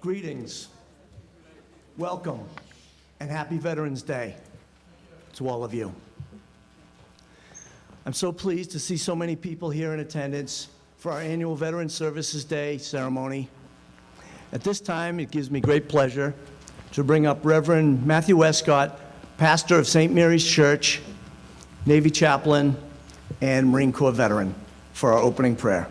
Greetings, welcome, and happy Veterans Day to all of you. I'm so pleased to see so many people here in attendance for our annual Veterans Services Day ceremony. At this time, it gives me great pleasure to bring up Reverend Matthew Westcott, pastor of St. Mary's Church, Navy chaplain, and Marine Corps veteran, for our opening prayer.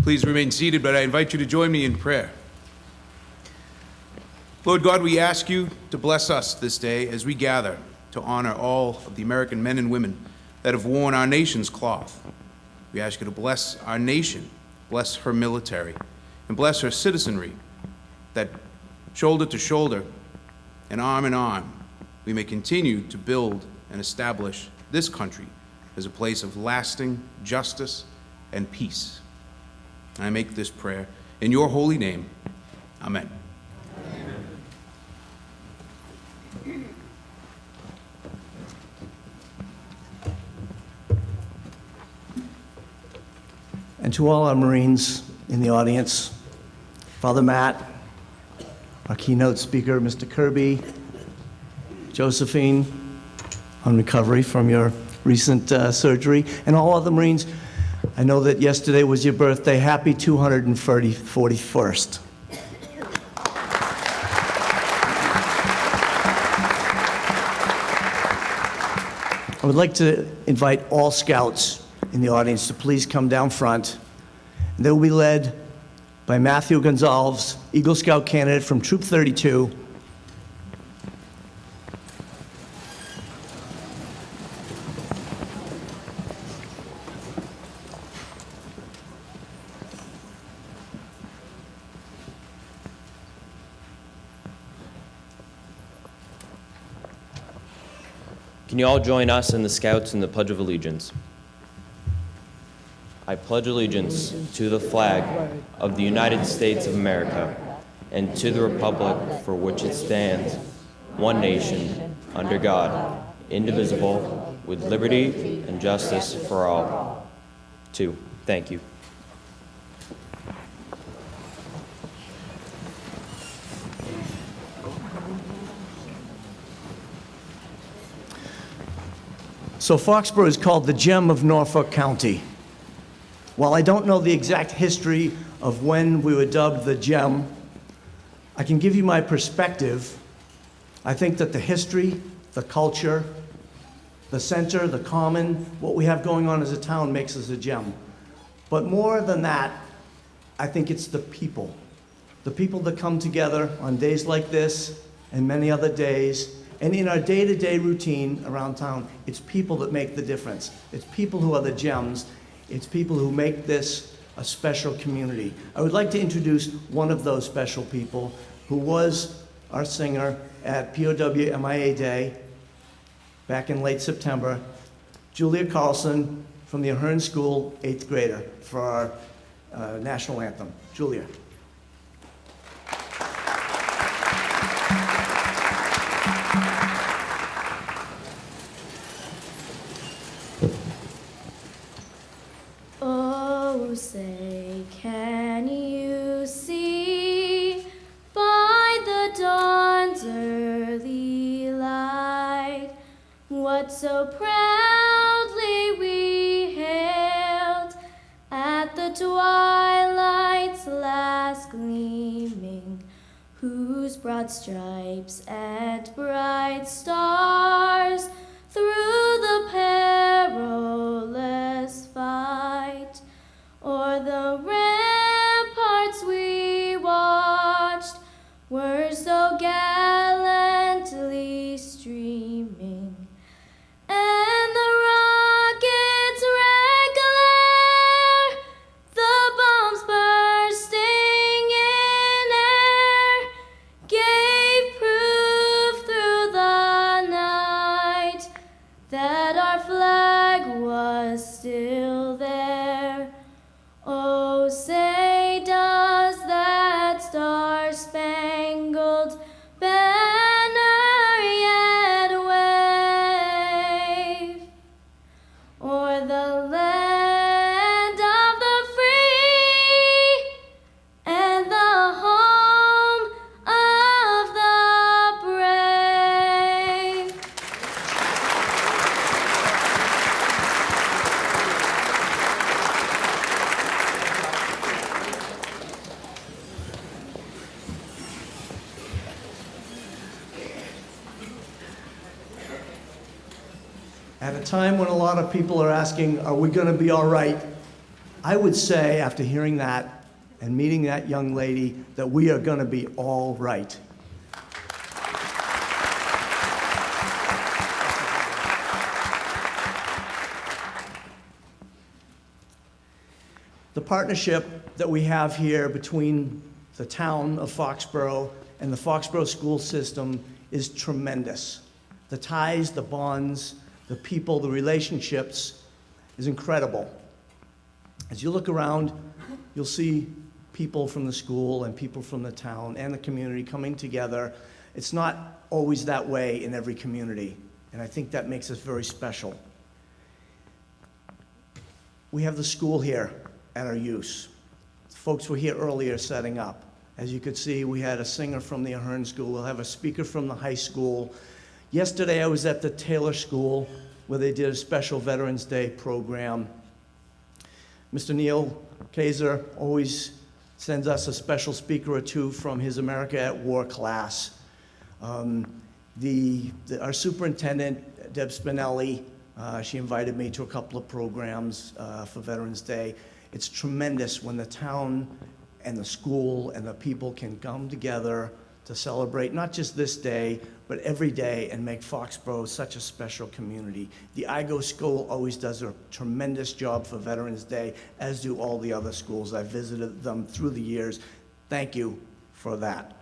Please remain seated, but I invite you to join me in prayer. Lord God, we ask you to bless us this day as we gather to honor all of the American men and women that have worn our nation's cloth. We ask you to bless our nation, bless her military, and bless her citizenry, that shoulder to shoulder and arm in arm, we may continue to build and establish this country as a place of lasting justice and peace. I make this prayer in your holy name. Amen. And to all our Marines in the audience, Father Matt, our keynote speaker, Mr. Kirby, Josephine, on recovery from your recent surgery, and all other Marines, I know that yesterday was your birthday. Happy 241st. I would like to invite all Scouts in the audience to please come down front. They will be led by Matthew Gonzalez, Eagle Scout candidate from Troop 32. Can you all join us and the Scouts in the Pledge of Allegiance? I pledge allegiance to the flag of the United States of America and to the republic for which it stands, one nation, under God, indivisible, with liberty and justice for all. Two, thank you. So Foxborough is called the gem of Norfolk County. While I don't know the exact history of when we were dubbed the gem, I can give you my perspective. I think that the history, the culture, the center, the common, what we have going on as a town makes us a gem. But more than that, I think it's the people that come together on days like this and many other days. And in our day-to-day routine around town, it's people that make the difference. It's people who are the gems. It's people who make this a special community. I would like to introduce one of those special people who was our singer at POW MIA Day back in late September, Julia Carson from the Ahern School, 8th grader, for our national anthem. Julia. Say, can you see by the dawn's early light what so proudly we hailed at the twilight's last gleaming, whose broad stripes and bright stars through the perilous fight o'er the ramparts we watched were so gallantly streaming, and the rockets' red glare, the bombs bursting in air, gave proof through the night that our flag was At a time when a lot of people are asking, are we going to be all right? I would say, after hearing that and meeting that young lady, that we are going to be all right. The partnership that we have here between the town of Foxborough and the Foxborough school system is tremendous. The ties, the bonds, the people, the relationships is incredible. As you look around, you'll see people from the school and people from the town and the community coming together. It's not always that way in every community, and I think that makes us very special. We have the school here at our use. Folks were here earlier setting up. As you could see, we had a singer from the Ahern school. We'll have a speaker from the high school. Yesterday, I was at the Taylor School where they did a special Veterans Day program. Mr. Neil Kaiser always sends us a special speaker or two from his America at War class. Our superintendent, Deb Spinelli, she invited me to a couple of programs for Veterans Day. It's tremendous when the town and the school and the people can come together to celebrate not just this day, but every day and make Foxborough such a special community. The IGO school always does a tremendous job for Veterans Day, as do all the other schools. I've visited them through the years. Thank you for that.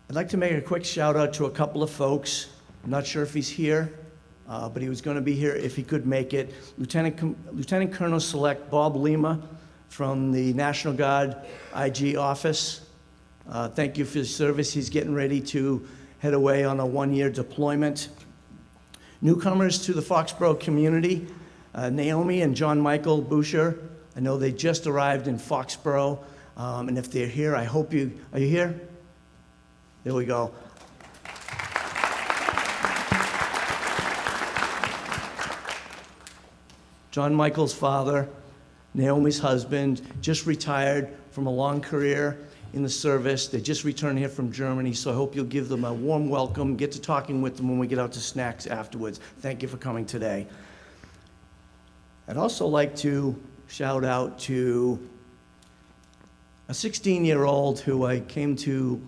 I'd like to make a quick shout out to a couple of folks. I'm not sure if he's here, but he was going to be here if he could make it. Lieutenant Colonel Select Bob Lima from the National Guard IG office. Thank you for his service. He's getting ready to head away on a one-year deployment. Newcomers to the Foxborough community, Naomi and John Michael Boucher. I know they just arrived in Foxborough, and if they're here, I hope you, are you here? There we go. John Michael's father, Naomi's husband, just retired from a long career in the service. They just returned here from Germany, so I hope you'll give them a warm welcome, get to talking with them when we get out to snacks afterwards. Thank you for coming today. I'd also like to shout out to a 16-year-old who I came to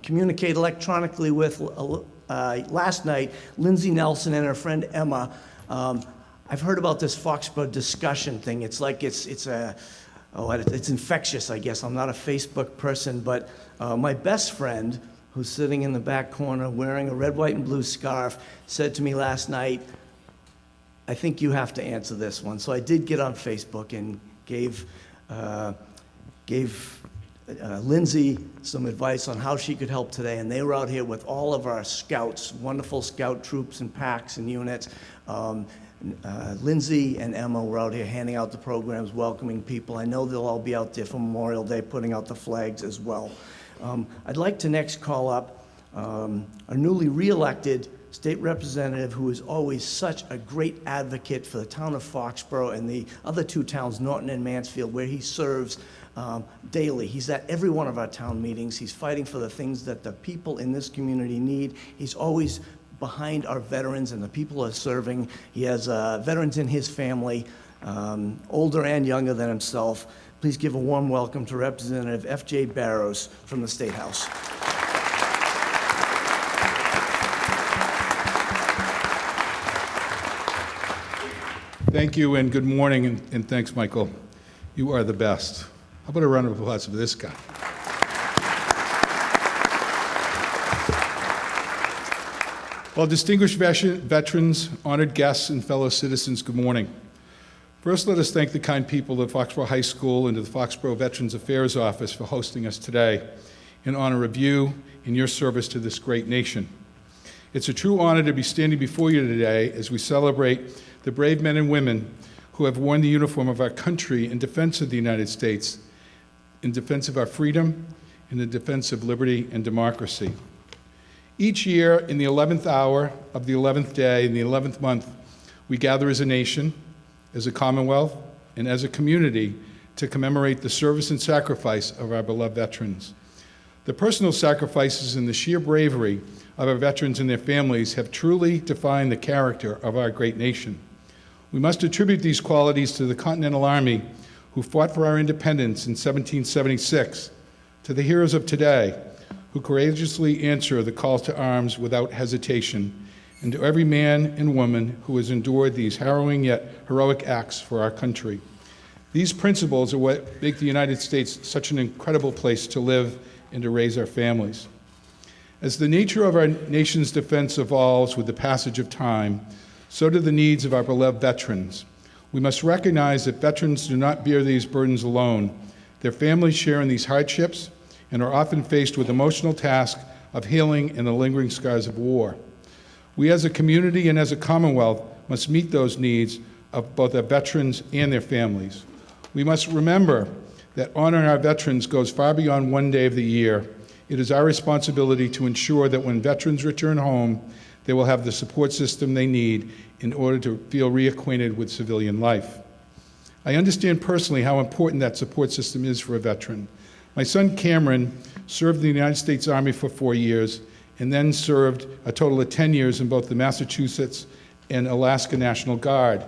communicate electronically with last night, Lindsay Nelson and her friend Emma. I've heard about this Foxborough discussion thing. It's like it's infectious, I guess. I'm not a Facebook person, but my best friend, who's sitting in the back corner wearing a red, white, and blue scarf, said to me last night, I think you have to answer this one. So I did get on Facebook and gave Lindsay some advice on how she could help today, and they were out here with all of our scouts, wonderful scout troops and packs and units. Lindsay and Emma were out here handing out the programs, welcoming people. I know they'll all be out there for Memorial Day, putting out the flags as well. I'd like to next call up our newly re-elected state representative, who is always such a great advocate for the town of Foxborough and the other two towns, Norton and Mansfield, where he serves daily. He's at every one of our town meetings. He's fighting for the things that the people in this community need. He's always behind our veterans and the people who are serving. He has veterans in his family, older and younger than himself. Please give a warm welcome to Representative F.J. Barrows from the State House. Thank you and good morning, and thanks, Michael. You are the best. How about a round of applause for this guy? Well, distinguished veterans, honored guests, and fellow citizens, good morning. First, let us thank the kind people of Foxborough High School and to the Foxborough Veterans Affairs Office for hosting us today in honor of you and your service to this great nation. It's a true honor to be standing before you today as we celebrate the brave men and women who have worn the uniform of our country in defense of the United States, in defense of our freedom, in the defense of liberty and democracy. Each year, in the 11th hour of the 11th day in the 11th month, we gather as a nation, as a commonwealth, and as a community to commemorate the service and sacrifice of our beloved veterans. The personal sacrifices and the sheer bravery of our veterans and their families have truly defined the character of our great nation. We must attribute these qualities to the Continental Army, who fought for our independence in 1776, to the heroes of today, who courageously answer the call to arms without hesitation, and to every man and woman who has endured these harrowing yet heroic acts for our country. These principles are what make the United States such an incredible place to live and to raise our families. As the nature of our nation's defense evolves with the passage of time, so do the needs of our beloved veterans. We must recognize that veterans do not bear these burdens alone. Their families share in these hardships and are often faced with the emotional task of healing and the lingering scars of war. We as a community and as a Commonwealth must meet those needs of both our veterans and their families. We must remember that honoring our veterans goes far beyond one day of the year. It is our responsibility to ensure that when veterans return home, they will have the support system they need in order to feel reacquainted with civilian life. I understand personally how important that support system is for a veteran. My son Cameron served in the United States Army for 4 years and then served a total of 10 years in both the Massachusetts and Alaska National Guard.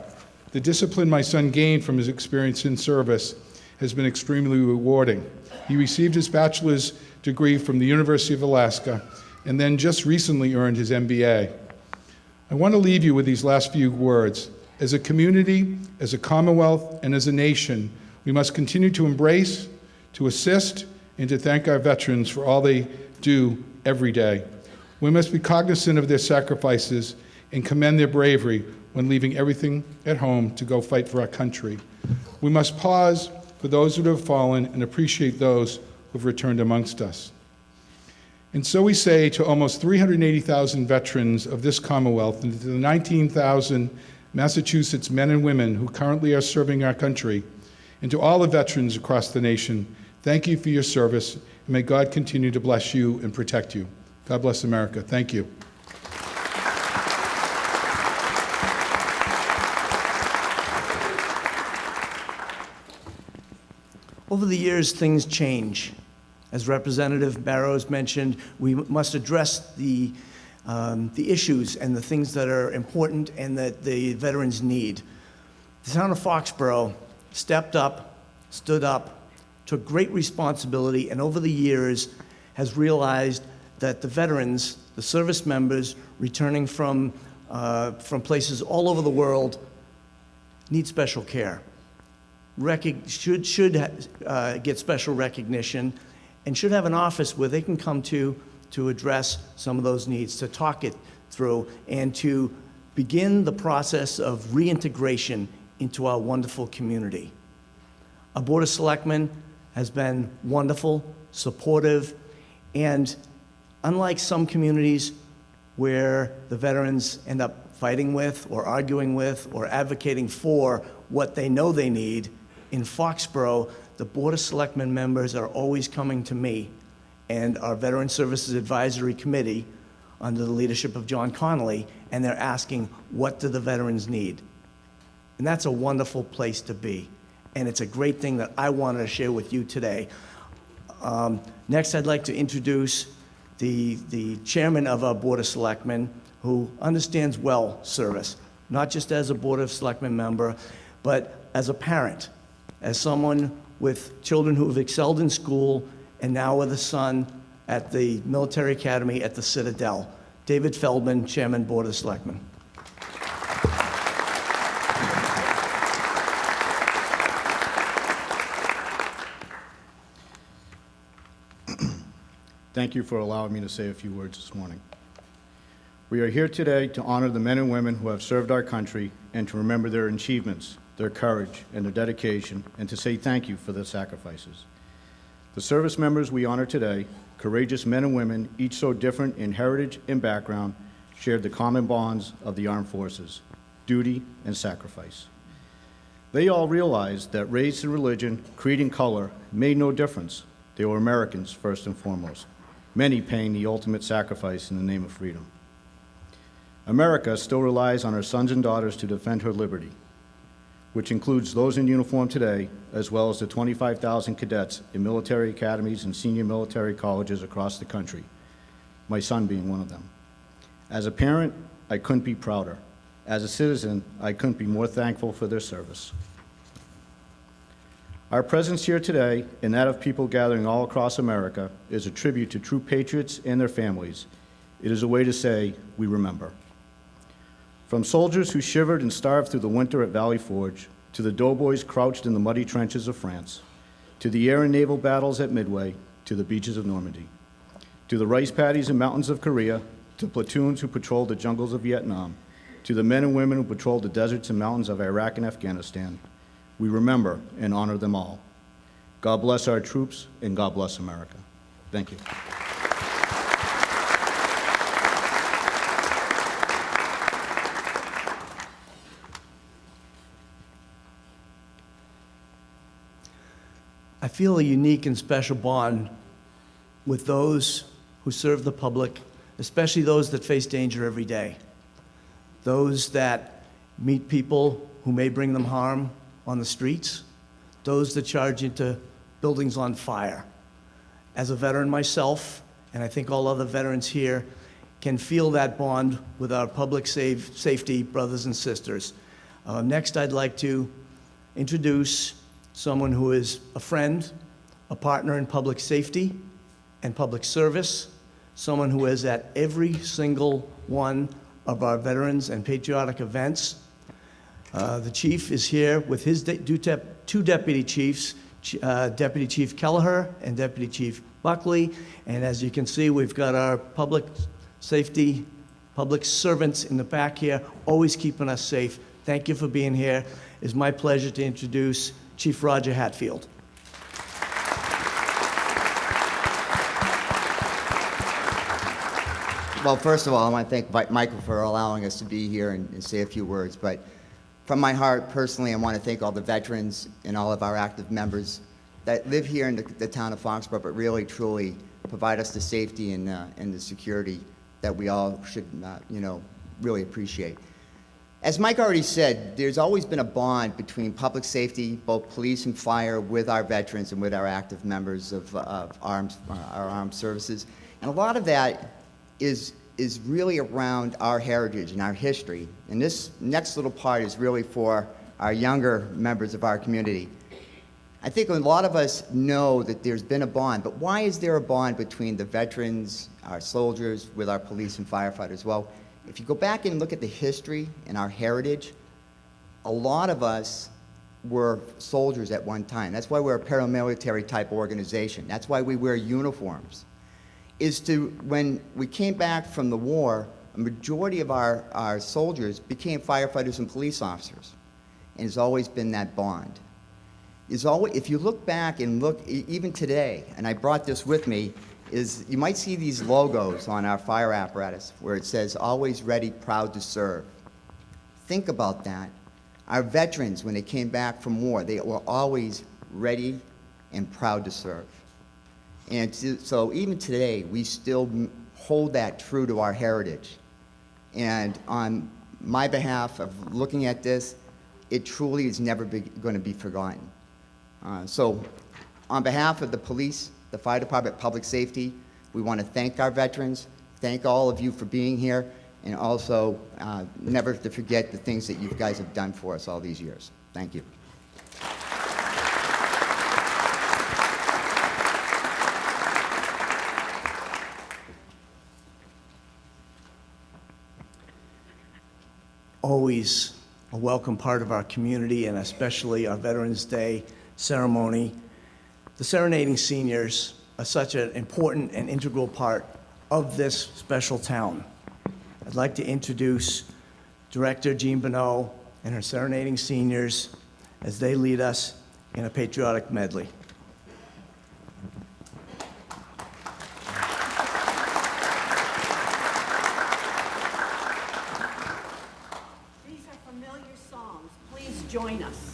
The discipline my son gained from his experience in service has been extremely rewarding. He received his bachelor's degree from the University of Alaska and then just recently earned his MBA. I want to leave you with these last few words. As a community, as a Commonwealth, and as a nation, we must continue to embrace, to assist, and to thank our veterans for all they do every day. We must be cognizant of their sacrifices and commend their bravery when leaving everything at home to go fight for our country. We must pause for those who have fallen and appreciate those who have returned amongst us. And so we say to almost 380,000 veterans of this Commonwealth and to the 19,000 Massachusetts men and women who currently are serving our country, and to all the veterans across the nation, thank you for your service, and may God continue to bless you and protect you. God bless America. Thank you. Over the years, things change. As Representative Barrows mentioned, we must address the issues and the things that are important and that the veterans need. The town of Foxborough stepped up, stood up, took great responsibility, and over the years has realized that the veterans, the service members returning from places all over the world, need special care. Should get special recognition, and should have an office where they can come to address some of those needs, to talk it through, and to begin the process of reintegration into our wonderful community. Our Board of Selectmen has been wonderful, supportive, and unlike some communities where the veterans end up fighting with or arguing with or advocating for what they know they need, in Foxborough, the Board of Selectmen members are always coming to me and our Veteran Services Advisory Committee under the leadership of John Connolly, and they're asking, what do the veterans need? And that's a wonderful place to be. And it's a great thing that I wanted to share with you today. Next, I'd like to introduce the chairman of our Board of Selectmen, who understands well service, not just as a Board of Selectmen member, but as a parent, as someone with children who have excelled in school and now with a son at the military academy at the Citadel. David Feldman, Chairman, Board of Selectmen. Thank you for allowing me to say a few words this morning. We are here today to honor the men and women who have served our country and to remember their achievements, their courage, and their dedication, and to say thank you for their sacrifices. The service members we honor today, courageous men and women, each so different in heritage and background, shared the common bonds of the armed forces, duty and sacrifice. They all realized that race and religion, creed and color made no difference. They were Americans first and foremost, many paying the ultimate sacrifice in the name of freedom. America still relies on her sons and daughters to defend her liberty. which includes those in uniform today, as well as the 25,000 cadets in military academies and senior military colleges across the country, my son being one of them. As a parent, I couldn't be prouder. As a citizen, I couldn't be more thankful for their service. Our presence here today, and that of people gathering all across America, is a tribute to true patriots and their families. It is a way to say, we remember. From soldiers who shivered and starved through the winter at Valley Forge, to the doughboys crouched in the muddy trenches of France, to the air and naval battles at Midway, to the beaches of Normandy, to the rice paddies and mountains of Korea, to platoons who patrolled the jungles of Vietnam, to the men and women who patrolled the deserts and mountains of Iraq and Afghanistan, we remember and honor them all. God bless our troops, and God bless America. Thank you. I feel a unique and special bond with those who serve the public, especially those that face danger every day. Those that meet people who may bring them harm on the streets, those that charge into buildings on fire. As a veteran myself, and I think all other veterans here, can feel that bond with our public safety brothers and sisters. Next, I'd like to introduce someone who is a friend, a partner in public safety and public service, someone who is at every single one of our veterans and patriotic events. The chief is here with his two deputy chiefs, Deputy Chief Kelleher and Deputy Chief Buckley. And as you can see, we've got our public safety, public servants in the back here, always keeping us safe. Thank you for being here. It's my pleasure to introduce Chief Roger Hatfield. Well, first of all, I want to thank Michael for allowing us to be here and say a few words. But from my heart, personally, I want to thank all the veterans and all of our active members that live here in the town of Foxborough, but really, truly provide us the safety and the security that we all should, really appreciate. As Mike already said, there's always been a bond between public safety, both police and fire, with our veterans and with our active members of our armed services. And a lot of that is really around our heritage and our history. And this next little part is really for our younger members of our community. I think a lot of us know that there's been a bond, but why is there a bond between the veterans, our soldiers, with our police and firefighters? Well, if you go back and look at the history and our heritage, a lot of us were soldiers at one time. That's why we're a paramilitary type organization. That's why we wear uniforms. When we came back from the war, a majority of our soldiers became firefighters and police officers. And it's always been that bond. If you look back and look, even today, and I brought this with me, is you might see these logos on our fire apparatus where it says, always ready, proud to serve. Think about that. Our veterans, when they came back from war, they were always ready and proud to serve. And so even today, we still hold that true to our heritage. And on my behalf of looking at this, it truly is never going to be forgotten. So on behalf of the police, the fire department, public safety, we want to thank our veterans, thank all of you for being here, and also never to forget the things that you guys have done for us all these years. Thank you. Always a welcome part of our community, and especially our Veterans Day ceremony. The Serenading seniors are such an important and integral part of this special town. I'd like to introduce Director Jean Bonneau and her Serenading seniors as they lead us in a patriotic medley. These are familiar songs. Please join us.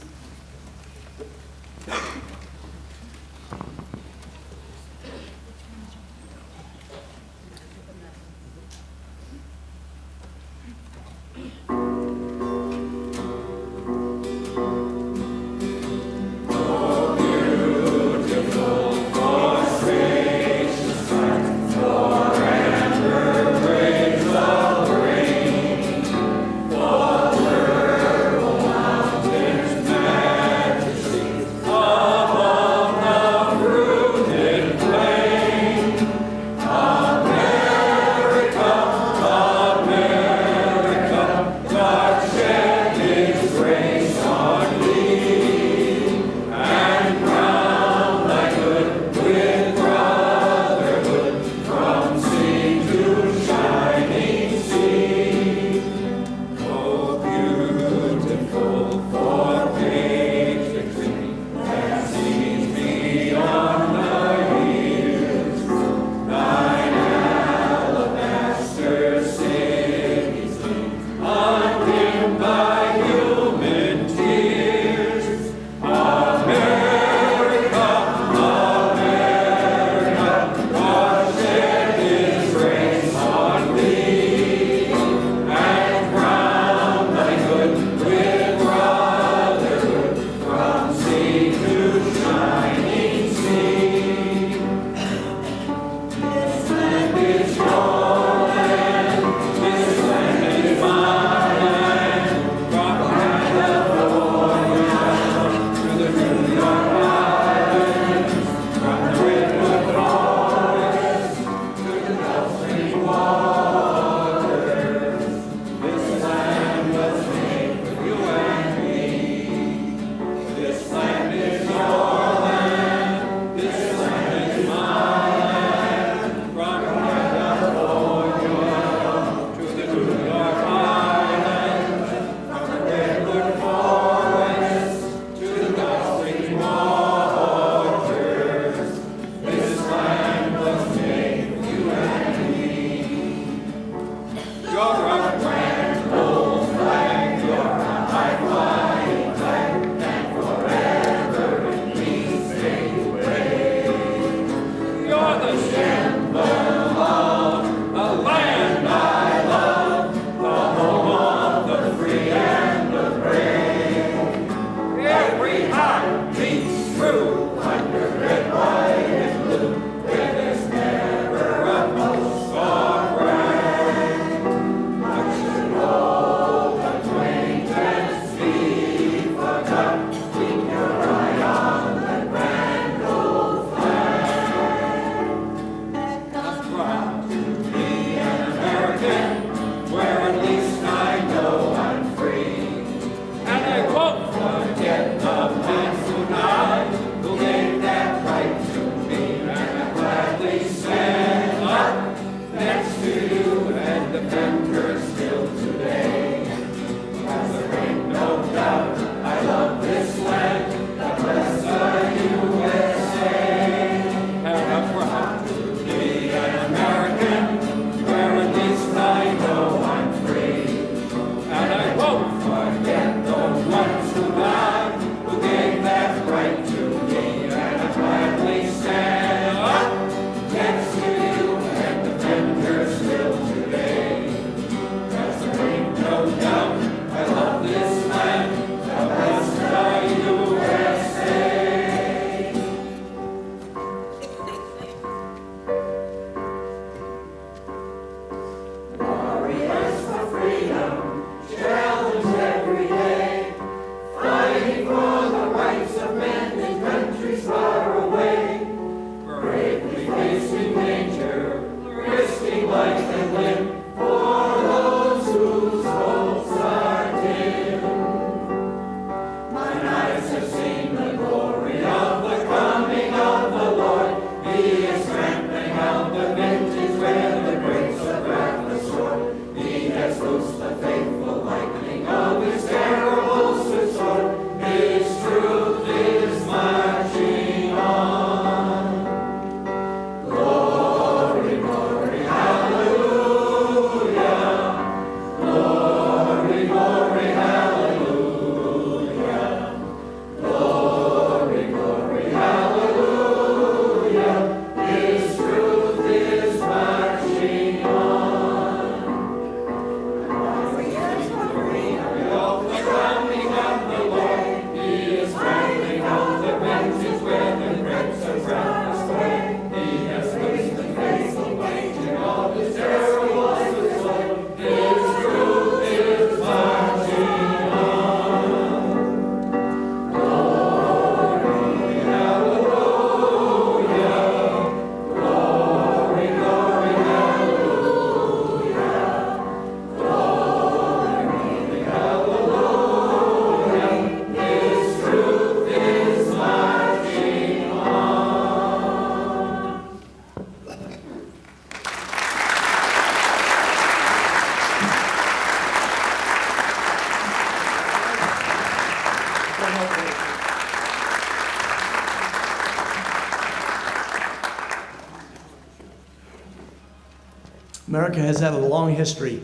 America has had a long history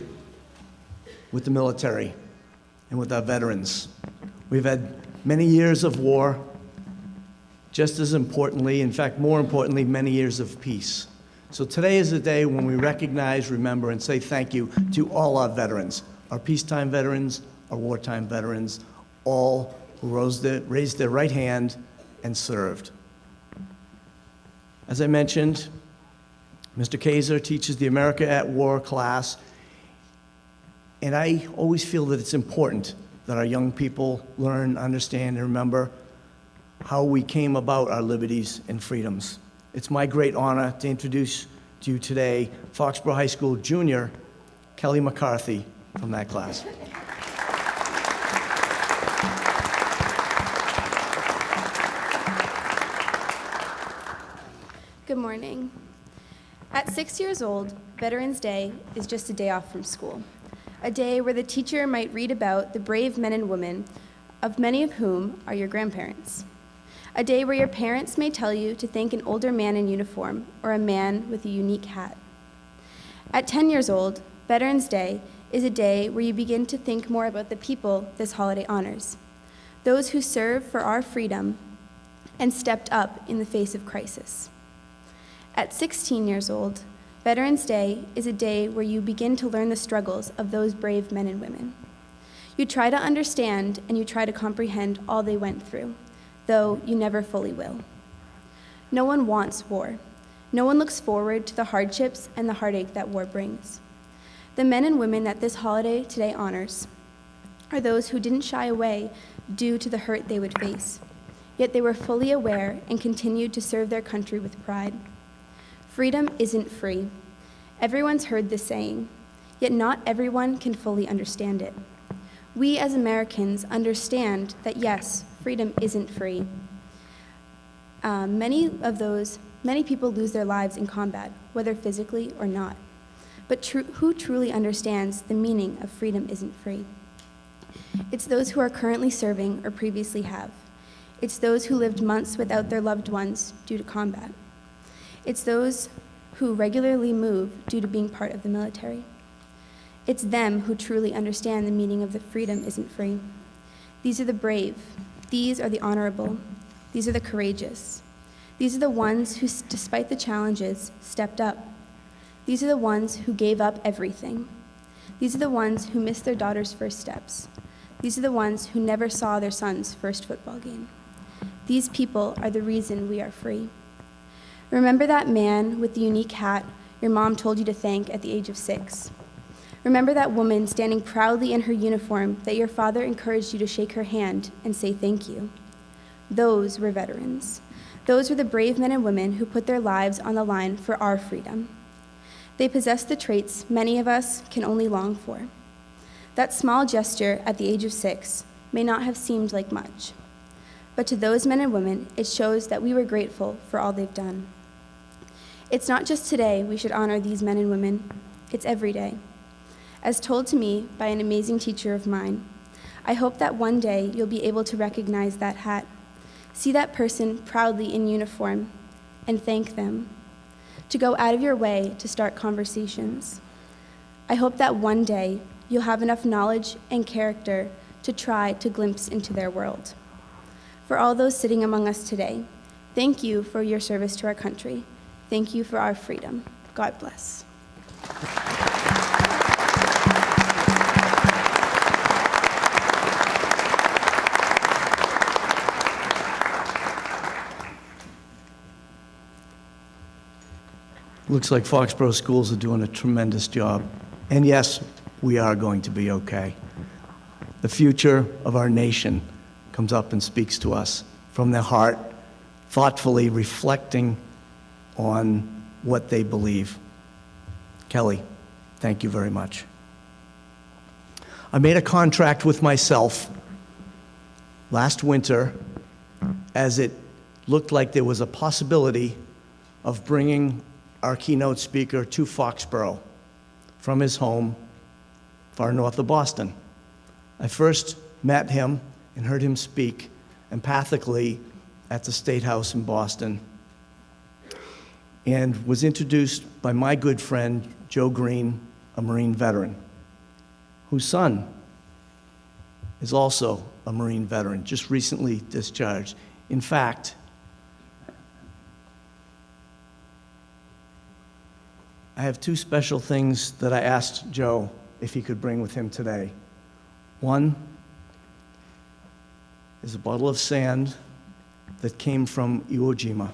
with the military and with our veterans. We've had many years of war, just as importantly, in fact, more importantly, many years of peace. So today is a day when we recognize, remember, and say thank you to all our veterans, our peacetime veterans, our wartime veterans, all who raised their right hand and served. As I mentioned, Mr. Kaiser teaches the America at War class, and I always feel that it's important that our young people learn, understand, and remember how we came about our liberties and freedoms. It's my great honor to introduce to you today Foxborough High School junior Kelly McCarthy from that class. Good morning. At 6 years old, Veterans Day is just a day off from school, a day where the teacher might read about the brave men and women, of many of whom are your grandparents. A day where your parents may tell you to thank an older man in uniform or a man with a unique hat. At 10 years old, Veterans Day is a day where you begin to think more about the people this holiday honors, those who served for our freedom and stepped up in the face of crisis. At 16 years old, Veterans Day is a day where you begin to learn the struggles of those brave men and women. You try to understand and you try to comprehend all they went through, though you never fully will. No one wants war. No one looks forward to the hardships and the heartache that war brings. The men and women that this holiday today honors are those who didn't shy away due to the hurt they would face, yet they were fully aware and continued to serve their country with pride. Freedom isn't free. Everyone's heard this saying, yet not everyone can fully understand it. We as Americans understand that yes, freedom isn't free. Many people lose their lives in combat, whether physically or not. But who truly understands the meaning of freedom isn't free? It's those who are currently serving or previously have. It's those who lived months without their loved ones due to combat. It's those who regularly move due to being part of the military. It's them who truly understand the meaning of the freedom isn't free. These are the brave. These are the honorable. These are the courageous. These are the ones who, despite the challenges, stepped up. These are the ones who gave up everything. These are the ones who missed their daughter's first steps. These are the ones who never saw their son's first football game. These people are the reason we are free. Remember that man with the unique hat your mom told you to thank at the age of 6. Remember that woman standing proudly in her uniform that your father encouraged you to shake her hand and say thank you. Those were veterans. Those were the brave men and women who put their lives on the line for our freedom. They possessed the traits many of us can only long for. That small gesture at the age of 6 may not have seemed like much, but to those men and women, it shows that we were grateful for all they've done. It's not just today we should honor these men and women, it's every day. As told to me by an amazing teacher of mine, I hope that one day you'll be able to recognize that hat, see that person proudly in uniform, and thank them, to go out of your way to start conversations. I hope that one day you'll have enough knowledge and character to try to glimpse into their world. For all those sitting among us today, thank you for your service to our country. Thank you for our freedom. God bless. Looks like Foxborough schools are doing a tremendous job. And yes, we are going to be okay. The future of our nation comes up and speaks to us from their heart, thoughtfully reflecting on what they believe. Kelly, thank you very much. I made a contract with myself last winter as it looked like there was a possibility of bringing our keynote speaker to Foxborough from his home far north of Boston. I first met him and heard him speak empathically at the State House in Boston, and was introduced by my good friend, Joe Green, a Marine veteran, whose son is also a Marine veteran, just recently discharged. In fact, I have two special things that I asked Joe if he could bring with him today. One is a bottle of sand that came from Iwo Jima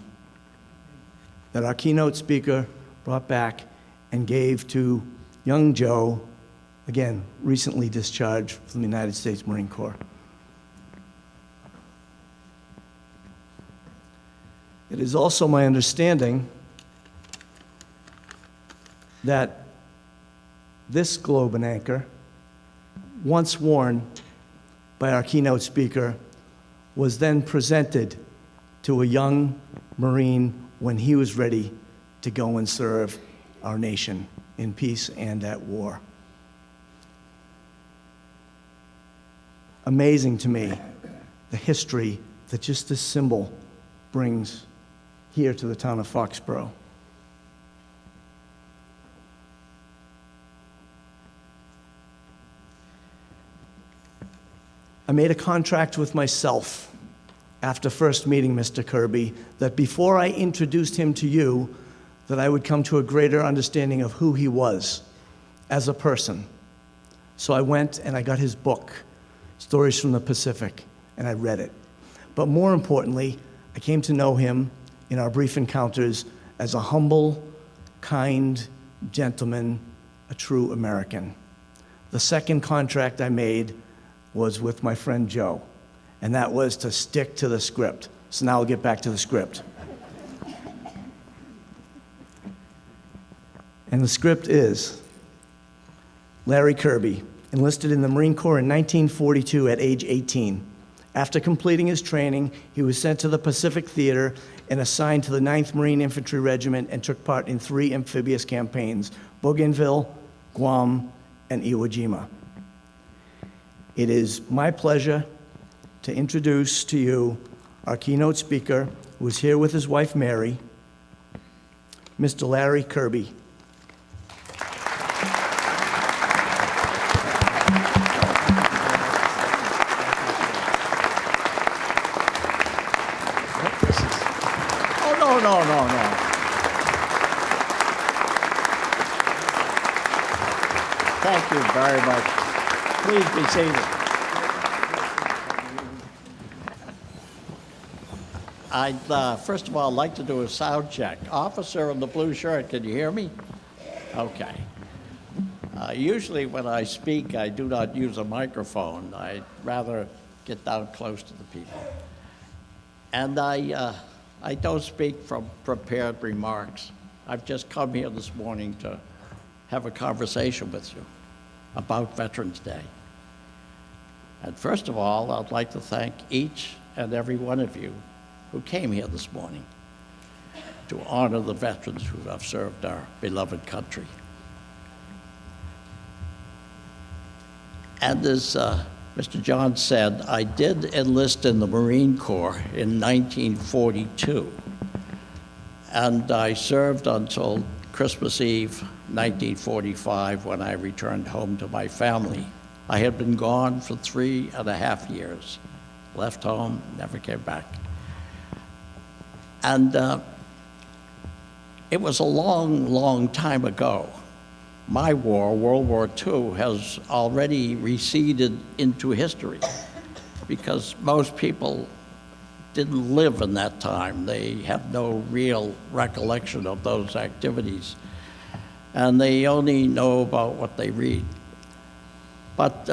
that our keynote speaker brought back and gave to young Joe, again, recently discharged from the United States Marine Corps. It is also my understanding that this globe and anchor, once worn by our keynote speaker, was then presented to a young Marine when he was ready to go and serve our nation in peace and at war. Amazing to me, the history that just this symbol brings here to the town of Foxborough. I made a contract with myself after first meeting Mr. Kirby that before I introduced him to you, that I would come to a greater understanding of who he was as a person. So I went and I got his book, Stories from the Pacific, and I read it. But more importantly, I came to know him in our brief encounters as a humble, kind gentleman, a true American. The second contract I made was with my friend Joe, and that was to stick to the script. So now I'll get back to the script. And the script is Larry Kirby, enlisted in the Marine Corps in 1942 at age 18. After completing his training, he was sent to the Pacific Theater and assigned to the 9th Marine Infantry Regiment and took part in 3 amphibious campaigns, Bougainville, Guam, and Iwo Jima. It is my pleasure to introduce to you our keynote speaker, who is here with his wife, Mary, Mr. Larry Kirby. No. Thank you very much. Please be seated. I'd first of all like to do a sound check. Officer in the blue shirt, can you hear me? Okay. Usually when I speak, I do not use a microphone. I'd rather get down close to the people. And I don't speak from prepared remarks. I've just come here this morning to have a conversation with you about Veterans Day. And first of all, I'd like to thank each and every one of you who came here this morning to honor the veterans who have served our beloved country. And as Mr. John said, I did enlist in the Marine Corps in 1942, and I served until Christmas Eve, 1945, when I returned home to my family. I had been gone for 3.5 years, left home, never came back. And it was a long, long time ago. My war, World War II, has already receded into history because most people didn't live in that time. They have no real recollection of those activities, and they only know about what they read. But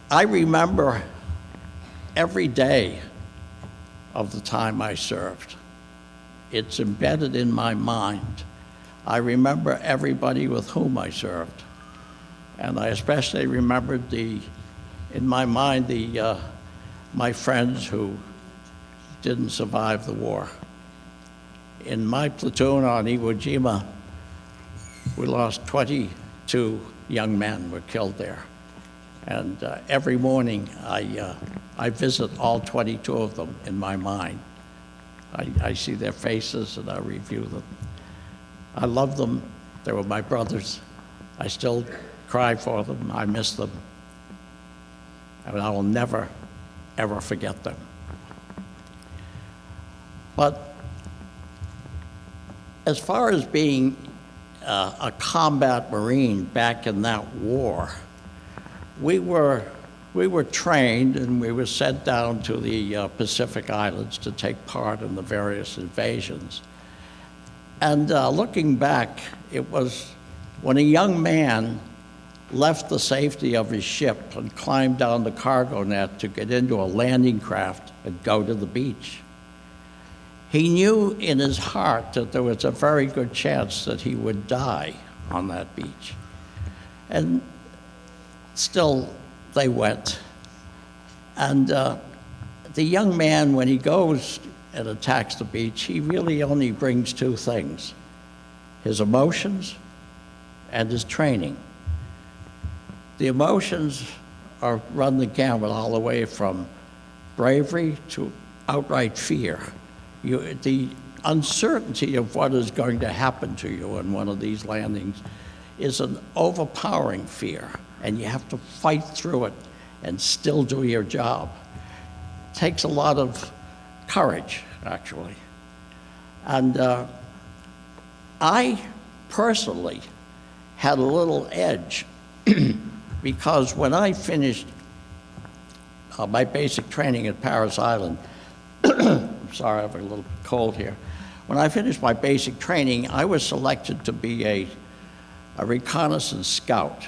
I remember every day of the time I served. It's embedded in my mind. I remember everybody with whom I served. And I especially remembered in my mind, my friends who didn't survive the war. In my platoon on Iwo Jima, we lost 22 young men were killed there. And every morning, I visit all 22 of them in my mind. I see their faces and I review them. I love them. They were my brothers. I still cry for them. I miss them. And I will never, ever forget them. But as far as being a combat Marine back in that war, we were trained and we were sent down to the Pacific Islands to take part in the various invasions. And looking back, it was when a young man left the safety of his ship and climbed down the cargo net to get into a landing craft and go to the beach. He knew in his heart that there was a very good chance that he would die on that beach. And still, they went. And the young man, when he goes and attacks the beach, he really only brings two things: his emotions and his training. The emotions run the gamut all the way from bravery to outright fear. The uncertainty of what is going to happen to you in one of these landings is an overpowering fear, and you have to fight through it and still do your job. It takes a lot of courage, actually. And I personally had a little edge because when I finished my basic training at Parris Island, I'm sorry, I have a little cold here. When I finished my basic training, I was selected to be a reconnaissance scout.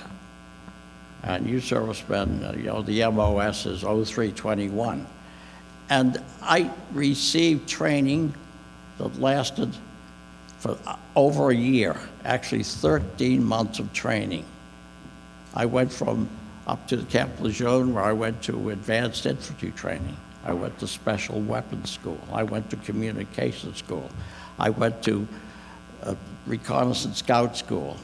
And you servicemen, you know, the MOS is 0321. And I received training that lasted for over a year, actually 13 months of training. I went from up to Camp Lejeune, where I went to advanced infantry training. I went to special weapons school. I went to communication school. I went to reconnaissance scout school.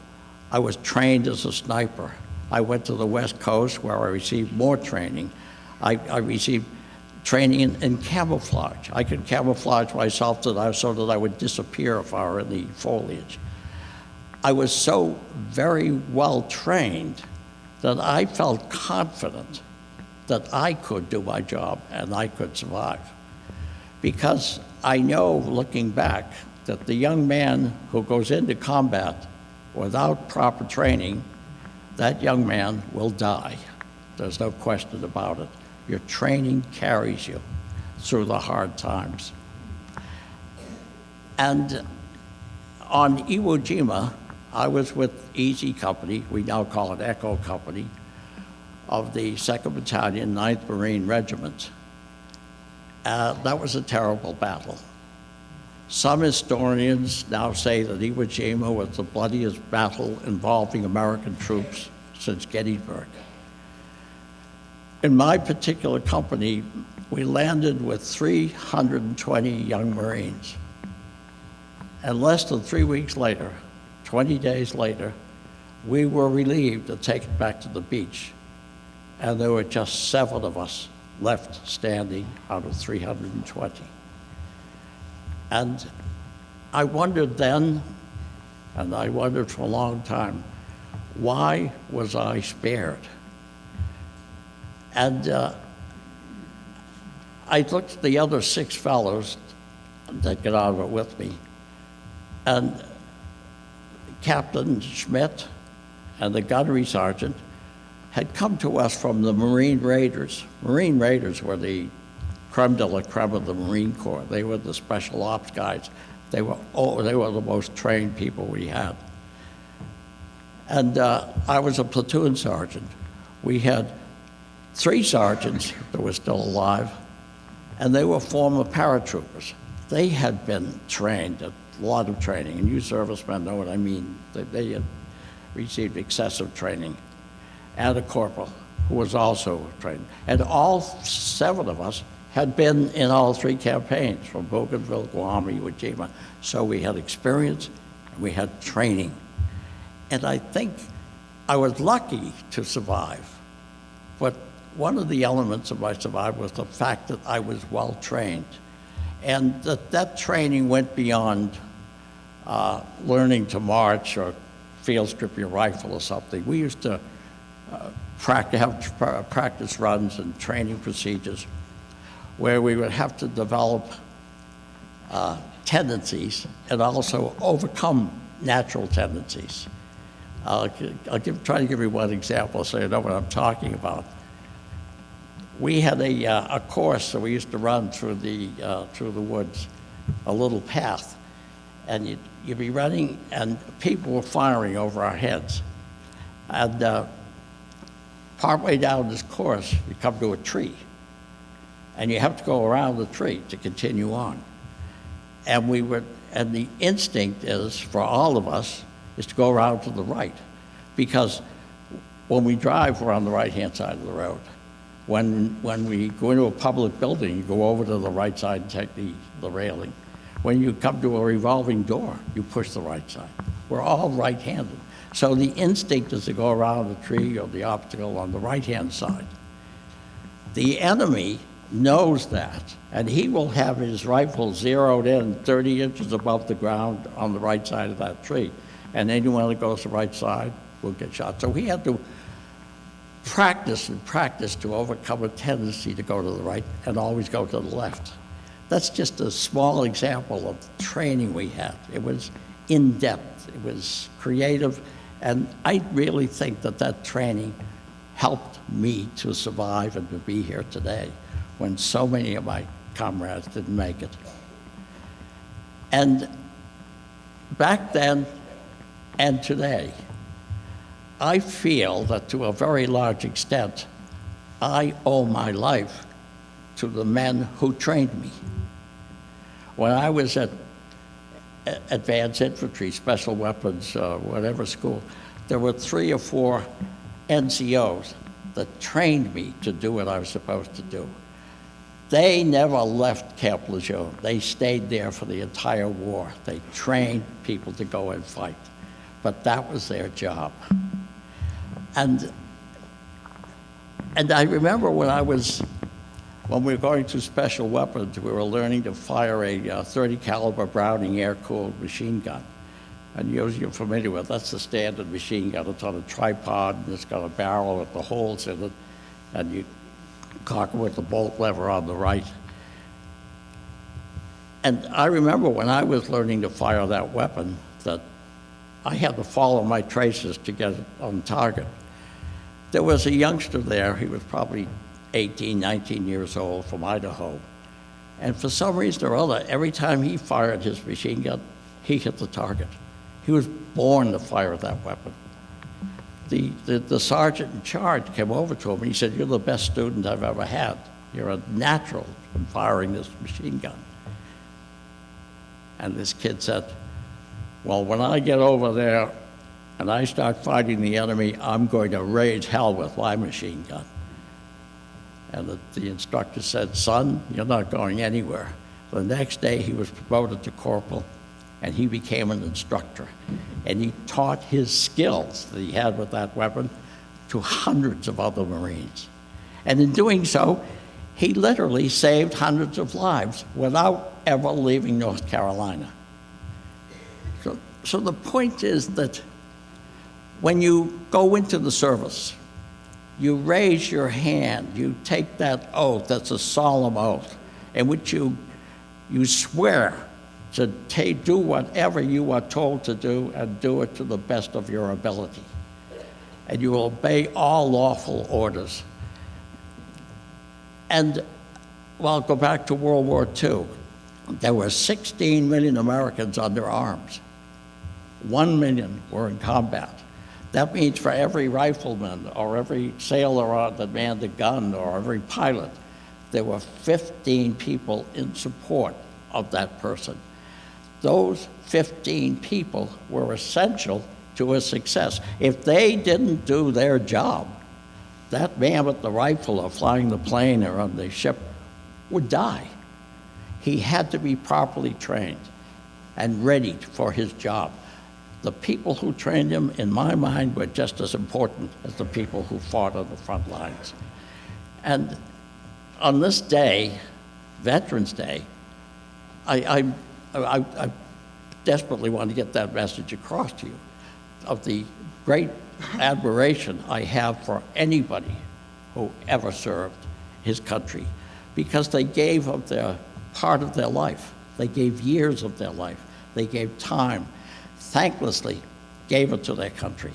I was trained as a sniper. I went to the West Coast, where I received more training. I received training in camouflage. I could camouflage myself so that I would disappear if I were in the foliage. I was so very well trained that I felt confident that I could do my job and I could survive. Because I know, looking back, that the young man who goes into combat without proper training, that young man will die. There's no question about it. Your training carries you through the hard times. And on Iwo Jima, I was with Easy Company, we now call it Echo Company, of the 2nd Battalion, 9th Marine Regiment. That was a terrible battle. Some historians now say that Iwo Jima was the bloodiest battle involving American troops since Gettysburg. In my particular company, we landed with 320 young Marines. And less than 3 weeks later, 20 days later, we were relieved and taken back to the beach. And there were just 7 of us left standing out of 320. And I wondered then, and I wondered for a long time, why was I spared? And I looked at the other 6 fellows that got out of it with me, and Captain Schmidt and the gunnery sergeant had come to us from the Marine Raiders. Marine Raiders were the creme de la creme of the Marine Corps. They were the special ops guys. They were the most trained people we had. And I was a platoon sergeant. We had 3 sergeants that were still alive, and they were former paratroopers. They had been trained, a lot of training, and you servicemen know what I mean. They had received excessive training. And a corporal who was also trained. And all 7 of us had been in all 3 campaigns, from Bougainville, Guam, Iwo Jima. So we had experience and we had training. And I think I was lucky to survive. But one of the elements of my survival was the fact that I was well trained. And that training went beyond learning to march or field strip your rifle or something, we used to have practice runs and training procedures where we would have to develop tendencies and also overcome natural tendencies. Try to give you one example so you know what I'm talking about. We had a course that we used to run through the woods, a little path, and you'd be running, and people were firing over our heads. And partway down this course, you come to a tree, and you have to go around the tree to continue on. And the instinct is, for all of us, is to go around to the right, because when we drive, we're on the right-hand side of the road. When we go into a public building, you go over to the right side and take the railing. When you come to a revolving door, you push the right side. We're all right-handed. So the instinct is to go around the tree or the obstacle on the right-hand side. The enemy knows that, and he will have his rifle zeroed in 30 inches above the ground on the right side of that tree. And anyone that goes to the right side will get shot. So we had to practice and practice to overcome a tendency to go to the right and always go to the left. That's just a small example of the training we had. It was in-depth, it was creative, and I really think that training helped me to survive and to be here today when so many of my comrades didn't make it. And back then and today, I feel that to a very large extent, I owe my life to the men who trained me. When I was at advanced infantry, special weapons, whatever school, there were 3 or 4 NCOs that trained me to do what I was supposed to do. They never left Camp Lejeune. They stayed there for the entire war. They trained people to go and fight, but that was their job. And I remember when we were going through special weapons, we were learning to fire a 30 caliber Browning air-cooled machine gun. And you're familiar with, that's the standard machine gun. It's on a tripod, and it's got a barrel with the holes in it, and you cock it with the bolt lever on the right. And I remember when I was learning to fire that weapon, that I had to follow my traces to get it on target. There was a youngster there, he was probably 18, 19 years old, from Idaho. And for some reason or other, every time he fired his machine gun, he hit the target. He was born to fire that weapon. The sergeant in charge came over to him and he said, "You're the best student I've ever had. You're a natural in firing this machine gun." And this kid said, "Well, when I get over there and I start fighting the enemy, I'm going to raise hell with my machine gun." And the instructor said, "Son, you're not going anywhere." The next day he was promoted to corporal and he became an instructor. And he taught his skills that he had with that weapon to hundreds of other Marines. And in doing so, he literally saved hundreds of lives without ever leaving North Carolina. So the point is that when you go into the service, you raise your hand, you take that oath, that's a solemn oath, in which you swear to do whatever you are told to do and do it to the best of your ability. And you will obey all lawful orders. And well, I'll go back to World War II. There were 16 million Americans under arms. 1 million were in combat. That means for every rifleman or every sailor that manned a gun or every pilot, there were 15 people in support of that person. Those 15 people were essential to his success. If they didn't do their job, that man with the rifle or flying the plane or on the ship would die. He had to be properly trained and ready for his job. The people who trained him, in my mind, were just as important as the people who fought on the front lines. And on this day, Veterans Day, I desperately want to get that message across to you. of the great admiration I have for anybody who ever served his country, because they gave of their part of their life. They gave years of their life. They gave time, thanklessly gave it to their country.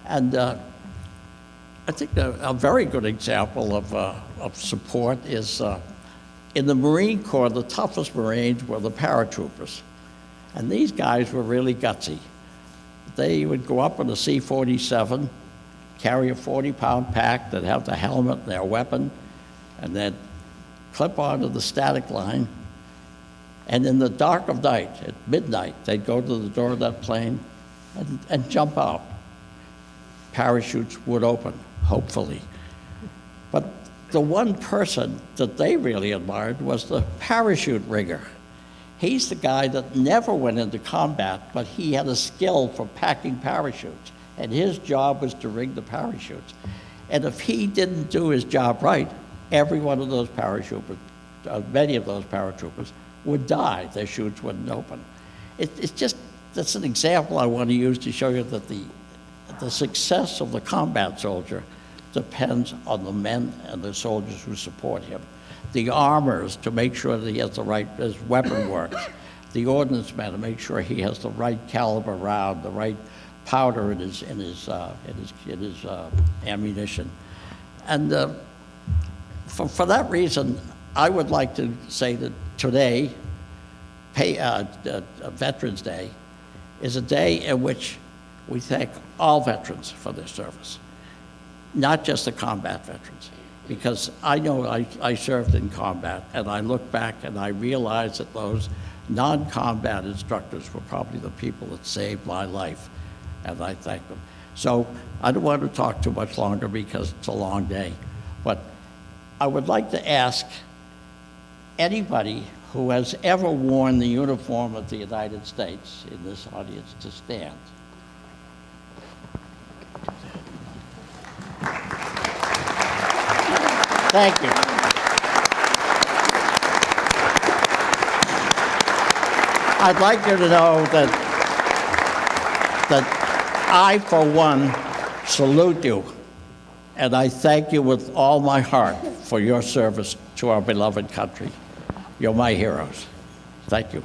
And I think a very good example of support is in the Marine Corps, the toughest Marines were the paratroopers. And these guys were really gutsy. They would go up in a C-47, carry a 40-pound pack, that have the helmet and their weapon, and then clip onto the static line. And in the dark of night, at midnight, they'd go to the door of that plane and jump out. Parachutes would open, hopefully. But the one person that they really admired was the parachute rigger. He's the guy that never went into combat, but he had a skill for packing parachutes, and his job was to rig the parachutes. And if he didn't do his job right, every one of those paratroopers, many of those paratroopers, would die. Their chutes wouldn't open. That's an example I want to use to show you that the success of the combat soldier depends on the men and the soldiers who support him. The armors, to make sure that he has his weapon works. The ordnance man, to make sure he has the right caliber round, the right powder in his ammunition. And for that reason, I would like to say that today, Veterans Day, is a day in which we thank all veterans for their service, not just the combat veterans. Because I know I served in combat, and I look back and I realize that those non-combat instructors were probably the people that saved my life, and I thank them. So I don't want to talk too much longer because it's a long day, but I would like to ask anybody who has ever worn the uniform of the United States in this audience to stand. Thank you. I'd like you to know that I, for one, salute you, and I thank you with all my heart for your service to our beloved country. You're my heroes. Thank you.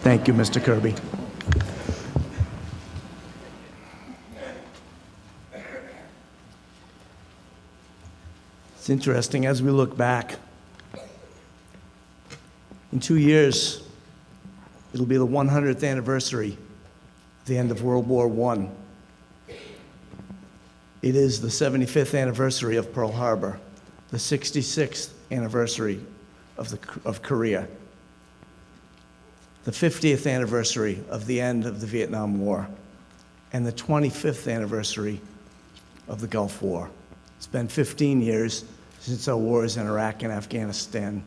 Thank you, Mr. Kirby. It's interesting, as we look back, in 2 years, it'll be the 100th anniversary of the end of World War I. It is the 75th anniversary of Pearl Harbor, the 66th anniversary of Korea, the 50th anniversary of the end of the Vietnam War, and the 25th anniversary of the Gulf War. It's been 15 years since our wars in Iraq and Afghanistan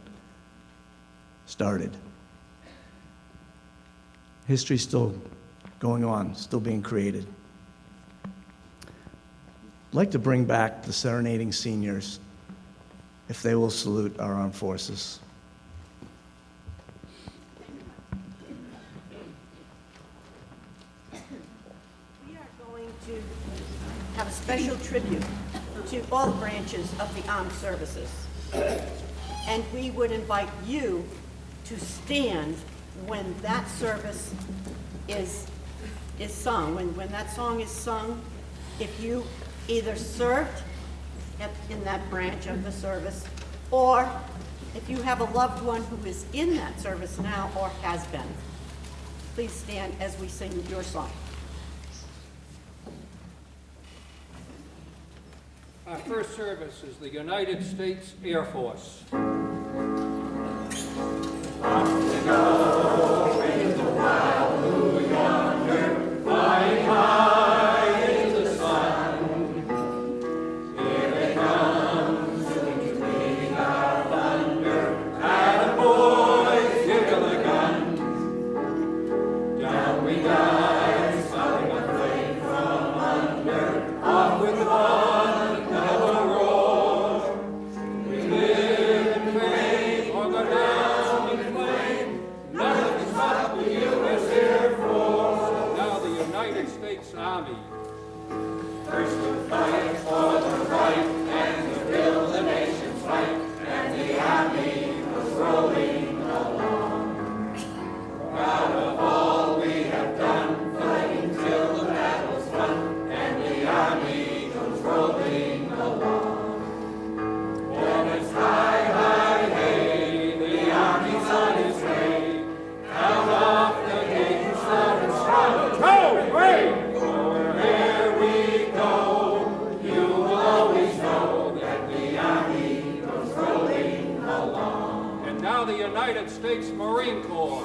started. History's still going on, still being created. I'd like to bring back the Serenading seniors, if they will salute our armed forces. Have a special tribute to all branches of the armed services. And we would invite you to stand when that service is sung. When that song is sung, if you either served in that branch of the service, or if you have a loved one who is in that service now or has been, please stand as we sing your song. Our first service is the United States Air Force. Off to go in the wild blue yonder, flying high. United States Marine Corps.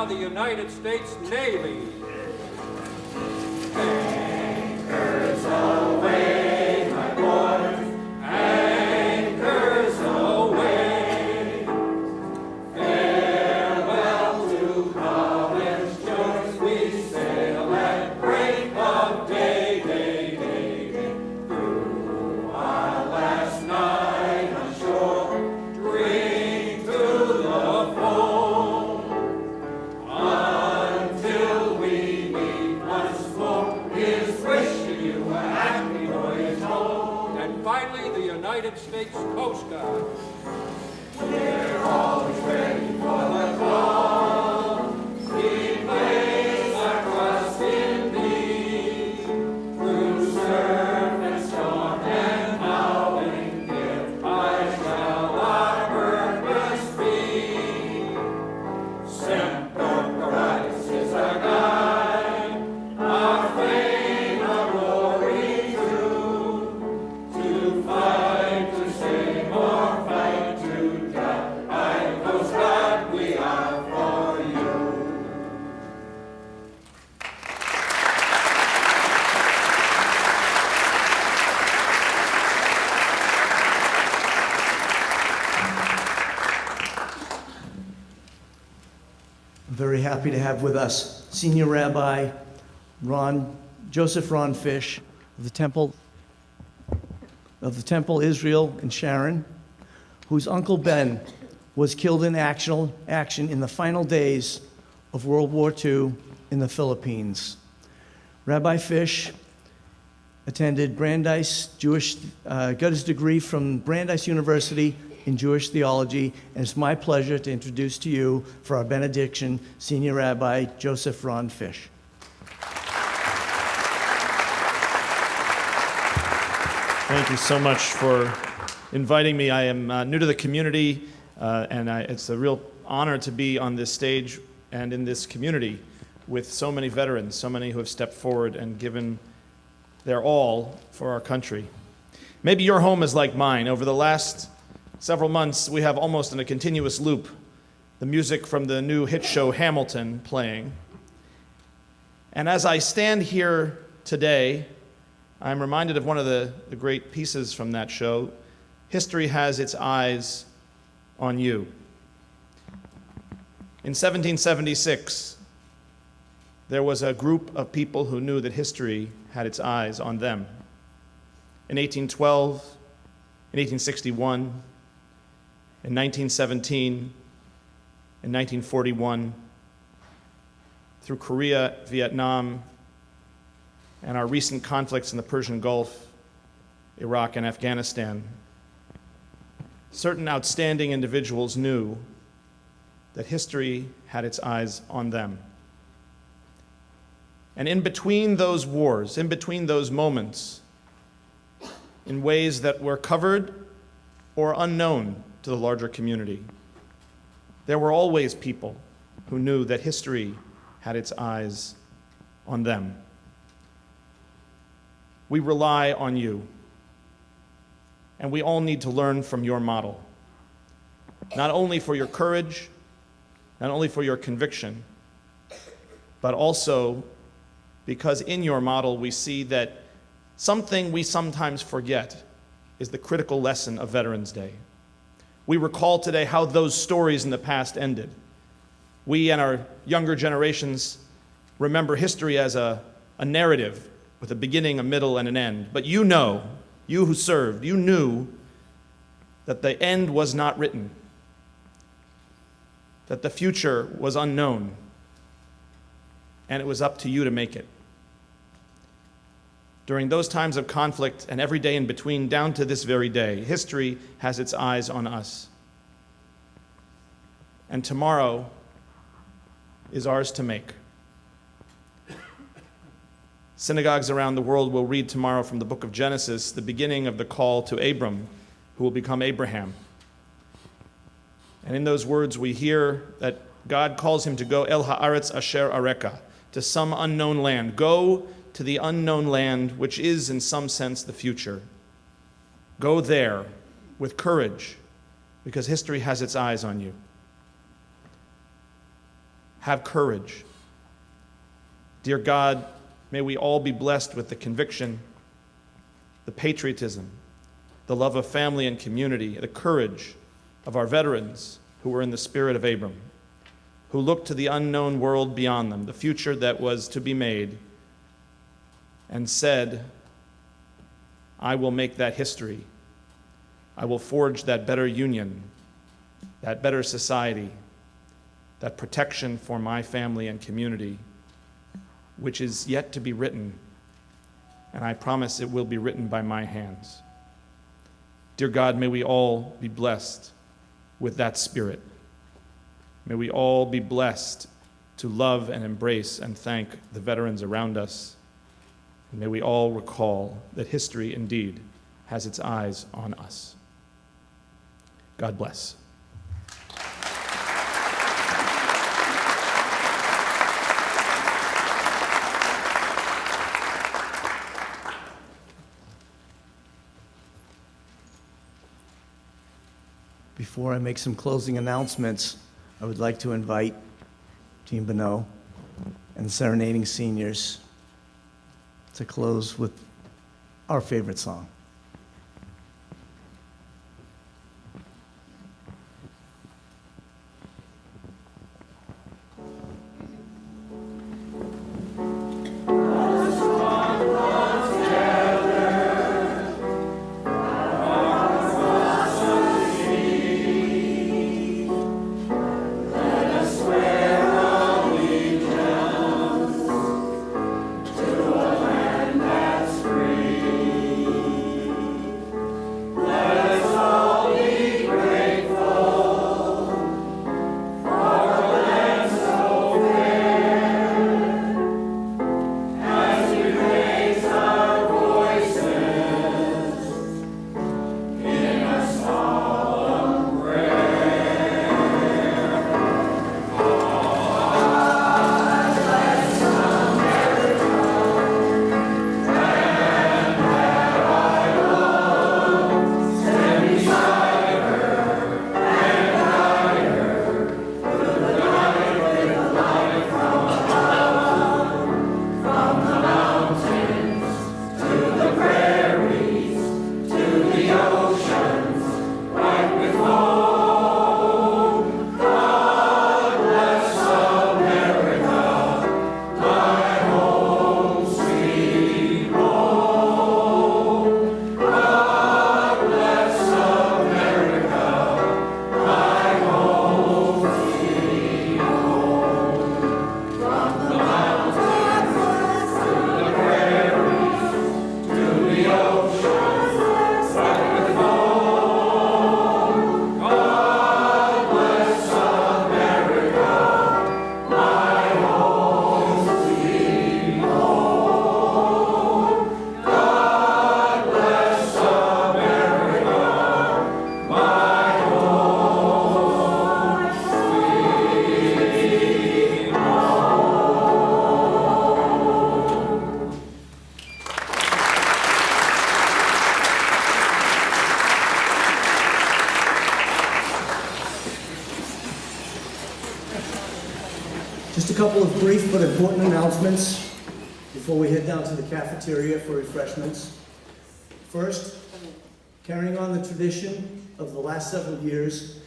The United States Navy. Anchors aweigh, my boys, anchors aweigh. Farewell to college joys, we sail at break of day, day, day, day. Through our last night on shore, drink to the foam. Until we meet once more, here's wishing you a happy voyage home. And finally, the United States Coast Guard. We're always ready for the call. We place our trust in thee. Through surf and storm and howling gale, I shall our purpose be. Semper Paratus is our guide, our fame, our glory true. To fight, to save, or fight to die, I Coast Guard, we are for you. I'm very happy to have with us Senior Rabbi Joseph Ron Fish of the Temple Israel in Sharon, whose Uncle Ben was killed in action in the final days of World War II in the Philippines. Rabbi Fish attended Brandeis got his degree from Brandeis University in Jewish theology, and it's my pleasure to introduce to you, for our benediction, Senior Rabbi Joseph Ron Fish. Thank you so much for inviting me. I am new to the community, and it's a real honor to be on this stage and in this community with so many veterans, so many who have stepped forward and given their all for our country. Maybe your home is like mine. Over the last several months, we have almost in a continuous loop the music from the new hit show Hamilton playing. And as I stand here today, I'm reminded of one of the great pieces from that show. History has its eyes on you. In 1776, there was a group of people who knew that history had its eyes on them. In 1812, in 1861, in 1917, in 1941, through Korea, Vietnam, and our recent conflicts in the Persian Gulf, Iraq, and Afghanistan, certain outstanding individuals knew that history had its eyes on them. And in between those wars, in between those moments, in ways that were covered or unknown to the larger community, there were always people who knew that history had its eyes on them. We rely on you, and we all need to learn from your model, not only for your courage, not only for your conviction, but also because in your model we see that something we sometimes forget is the critical lesson of Veterans Day. We recall today how those stories in the past ended. We and our younger generations remember history as a narrative with a beginning, a middle, and an end. But you know, you who served, you knew that the end was not written, that the future was unknown, and it was up to you to make it. During those times of conflict and every day in between, down to this very day, history has its eyes on us. And tomorrow is ours to make. Synagogues around the world will read tomorrow from the book of Genesis, the beginning of the call to Abram, who will become Abraham. And in those words, we hear that God calls him to go El Haaretz Asher Areka, to some unknown land. Go to the unknown land, which is, in some sense, the future. Go there with courage, because history has its eyes on you. Have courage. Dear God, may we all be blessed with the conviction, the patriotism, the love of family and community, the courage of our veterans who were in the spirit of Abram, who looked to the unknown world beyond them, the future that was to be made, and said, I will make that history. I will forge that better union, that better society, that protection for my family and community, which is yet to be written, and I promise it will be written by my hands. Dear God, may we all be blessed with that spirit. May we all be blessed to love and embrace and thank the veterans around us. And may we all recall that history indeed has its eyes on us. God bless. Before I make some closing announcements, I would like to invite Team Bonneau and the Serenading seniors to close with our favorite song. Just a couple of brief but important announcements before we head down to the cafeteria for refreshments. First, carrying on the tradition of the last several years,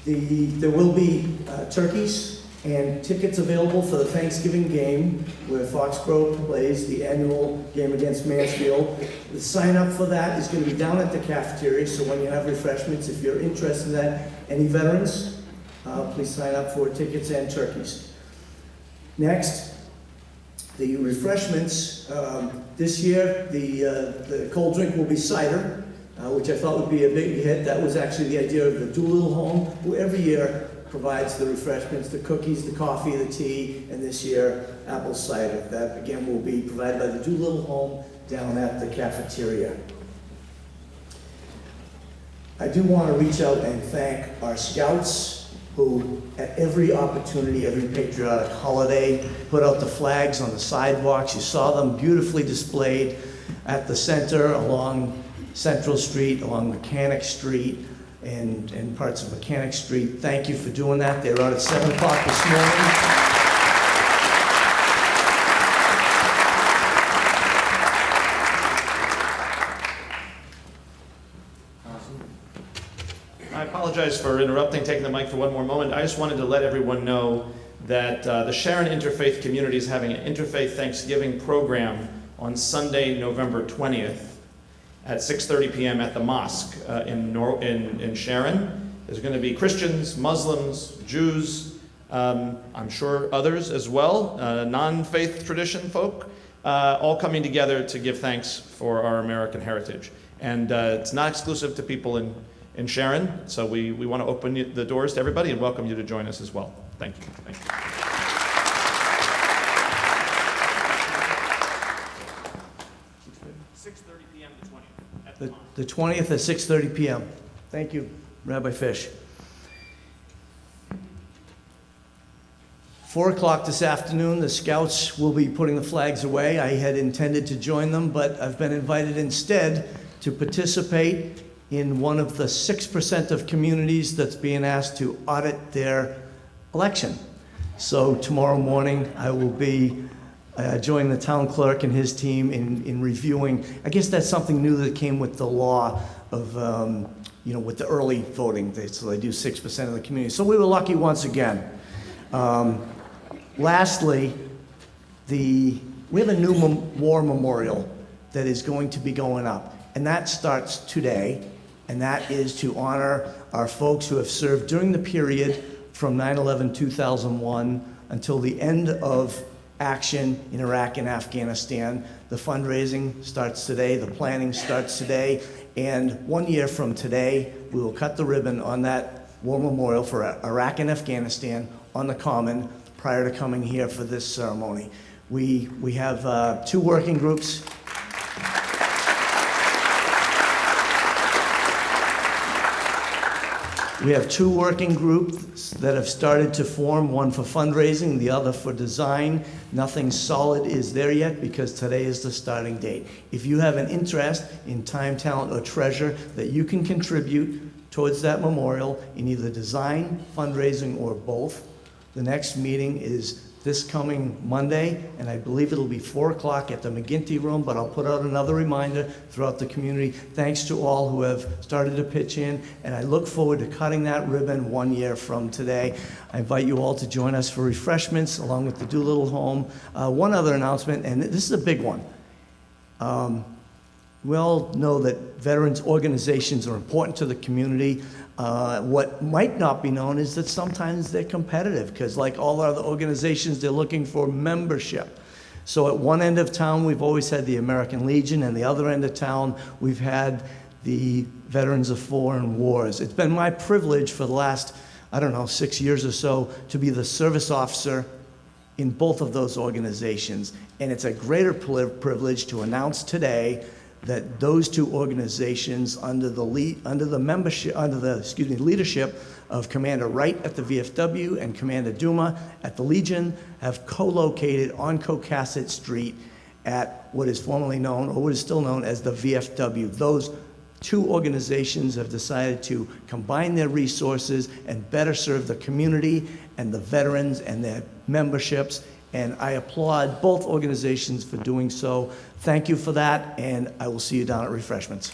there will be turkeys and tickets available for the Thanksgiving game where Foxboro plays the annual game against Mansfield. The sign up for that is going to be down at the cafeteria, so when you have refreshments, if you're interested in that, any veterans, please sign up for tickets and turkeys. Next, The refreshments, this year, the cold drink will be cider, which I thought would be a big hit. That was actually the idea of the Doolittle Home, who every year provides the refreshments, the cookies, the coffee, the tea, and this year, apple cider. That, again, will be provided by the Doolittle Home down at the cafeteria. I do want to reach out and thank our scouts who, at every opportunity, every patriotic holiday, put out the flags on the sidewalks. You saw them beautifully displayed at the center, along Central Street, along Mechanic Street, and parts of Mechanic Street. Thank you for doing that. They were out at 7 o'clock this morning. I apologize for interrupting, taking the mic for one more moment. I just wanted to let everyone know that the Sharon Interfaith community is having an Interfaith Thanksgiving program on Sunday, November 20th at 6:30 p.m. at the mosque in Sharon. There's going to be Christians, Muslims, Jews, I'm sure others as well, non-faith tradition folk, all coming together to give thanks for our American heritage. And it's not exclusive to people in Sharon, so we want to open the doors to everybody and welcome you to join us as well. Thank you. Thank you. 6:30 p.m. The 20th at 6:30 p.m. Thank you, Rabbi Fish. 4 o'clock this afternoon, the Scouts will be putting the flags away. I had intended to join them, but I've been invited instead to participate in one of the 6% of communities that's being asked to audit their election. So tomorrow morning, I will be joining the town clerk and his team in reviewing. I guess that's something new that came with the law of, with the early voting. So they do 6% of the community. So we were lucky once again. Lastly, we have a new war memorial that is going to be going up, and that starts today. And that is to honor our folks who have served during the period from 9/11/2001 until the end of action in Iraq and Afghanistan. The fundraising starts today, the planning starts today, and 1 year from today, we will cut the ribbon on that war memorial for Iraq and Afghanistan on the Common prior to coming here for this ceremony. We have 2 working groups. We have 2 working groups that have started to form, one for fundraising, the other for design. Nothing solid is there yet because today is the starting date. If you have an interest in time, talent, or treasure that you can contribute towards that memorial in either design, fundraising, or both, the next meeting is this coming Monday, and I believe it'll be 4 o'clock at the McGinty Room, but I'll put out another reminder throughout the community. Thanks to all who have started to pitch in, and I look forward to cutting that ribbon 1 year from today. I invite you all to join us for refreshments along with the Doolittle Home. One other announcement, and this is a big one. We all know that veterans organizations are important to the community. What might not be known is that sometimes they're competitive because like all other organizations, they're looking for membership. So at one end of town, we've always had the American Legion, and the other end of town, we've had the Veterans of Foreign Wars. It's been my privilege for the last, 6 years or so, to be the service officer in both of those organizations. And it's a greater privilege to announce today that those 2 organizations under the leadership of Commander Wright at the VFW and Commander Duma at the Legion have co-located on Cohasset Street at what is formerly known, or what is still known as the VFW. Those 2 organizations have decided to combine their resources and better serve the community and the veterans and their memberships. And I applaud both organizations for doing so. Thank you for that, and I will see you down at refreshments.